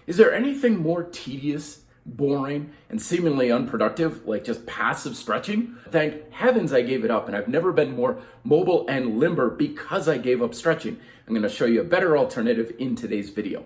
Is there anything more tedious, boring, and seemingly unproductive, like just passive stretching? Thank heavens I gave it up, and I've never been more mobile and limber because I gave up stretching. I'm going to show you a better alternative in today's video.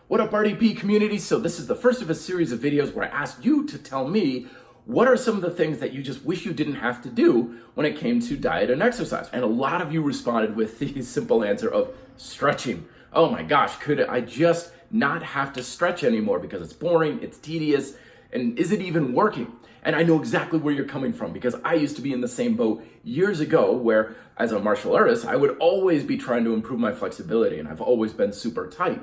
What up, RDP community? So this is the first of a series of videos where I asked you to tell me what are some of the things that you just wish you didn't have to do when it came to diet and exercise. And a lot of you responded with the simple answer of stretching. Oh my gosh, could I just not have to stretch anymore because it's boring, it's tedious, and is it even working? And I know exactly where you're coming from because I used to be in the same boat years ago where, as a martial artist, I would always be trying to improve my flexibility, and I've always been super tight.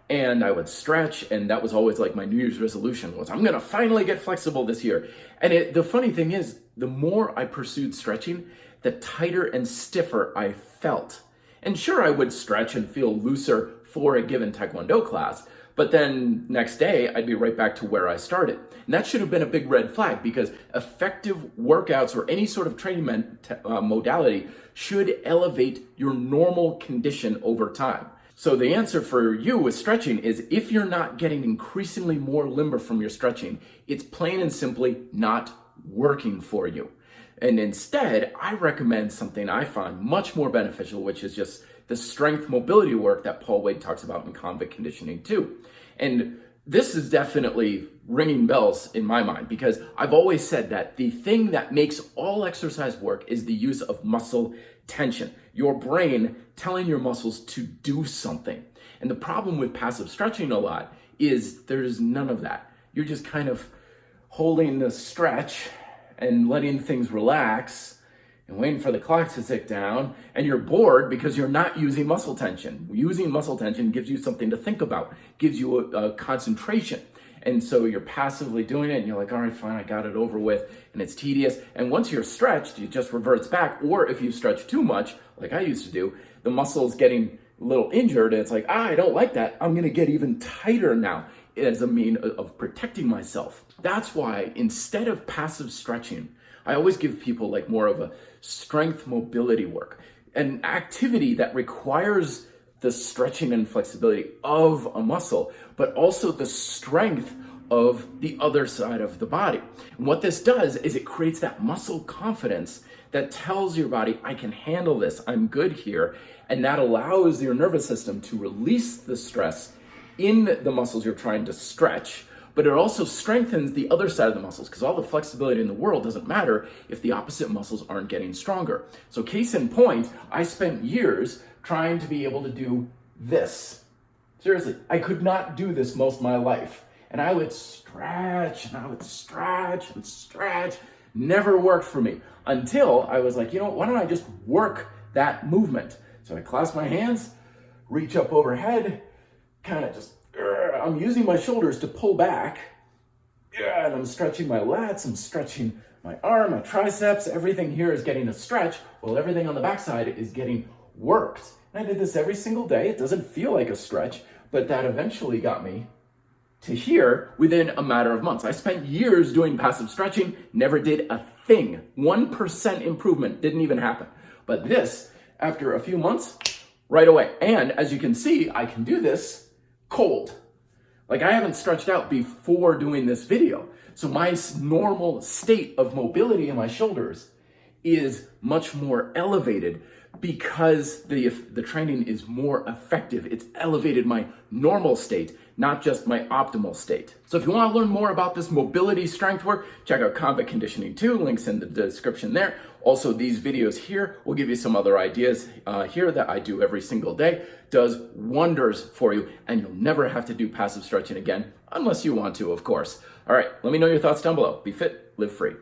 And I would stretch, and that was always like my New Year's resolution was, I'm gonna finally get flexible this year. And the funny thing is, the more I pursued stretching, the tighter and stiffer I felt. And sure, I would stretch and feel looser for a given Taekwondo class, but then next day, I'd be right back to where I started. And that should have been a big red flag because effective workouts or any sort of training modality should elevate your normal condition over time. So the answer for you with stretching is if you're not getting increasingly more limber from your stretching, it's plain and simply not working for you. And instead, I recommend something I find much more beneficial, which is just the strength mobility work that Paul Wade talks about in convict conditioning too. And this is definitely ringing bells in my mind because I've always said that the thing that makes all exercise work is the use of muscle tension, your brain telling your muscles to do something. And the problem with passive stretching a lot is there's none of that. You're just kind of holding the stretch and letting things relax and waiting for the clock to tick down, and you're bored because you're not using muscle tension. Using muscle tension gives you something to think about, gives you a concentration. And so you're passively doing it and you're like, all right, fine, I got it over with, and it's tedious. And once you're stretched, it just reverts back. Or if you stretch too much, like I used to do, the muscle's getting a little injured and it's like, I don't like that. I'm gonna get even tighter now as a mean of protecting myself. That's why instead of passive stretching, I always give people like more of a strength mobility work, an activity that requires the stretching and flexibility of a muscle, but also the strength of the other side of the body. And what this does is it creates that muscle confidence that tells your body, I can handle this, I'm good here. And that allows your nervous system to release the stress in the muscles you're trying to stretch, but it also strengthens the other side of the muscles because all the flexibility in the world doesn't matter if the opposite muscles aren't getting stronger. So case in point, I spent years trying to be able to do this. Seriously, I could not do this most of my life. And I would stretch and I would stretch and stretch. Never worked for me until I was like, you know, why don't I just work that movement? So I clasp my hands, reach up overhead, kind of just, I'm using my shoulders to pull back. And I'm stretching my lats, I'm stretching my arm, my triceps, everything here is getting a stretch, while everything on the backside is getting worked. And I did this every single day. It doesn't feel like a stretch, but that eventually got me to here within a matter of months. I spent years doing passive stretching, never did a thing. 1% improvement didn't even happen. But this, after a few months, right away. And as you can see, I can do this cold. Like I haven't stretched out before doing this video. So my normal state of mobility in my shoulders is much more elevated because the training is more effective. It's elevated my normal state, not just my optimal state. So if you want to learn more about this mobility strength work, check out Combat Conditioning 2, links in the description there. Also, these videos here will give you some other ideas here that I do every single day. Does wonders for you, and you'll never have to do passive stretching again, unless you want to, of course. All right, let me know your thoughts down below. Be fit, live free.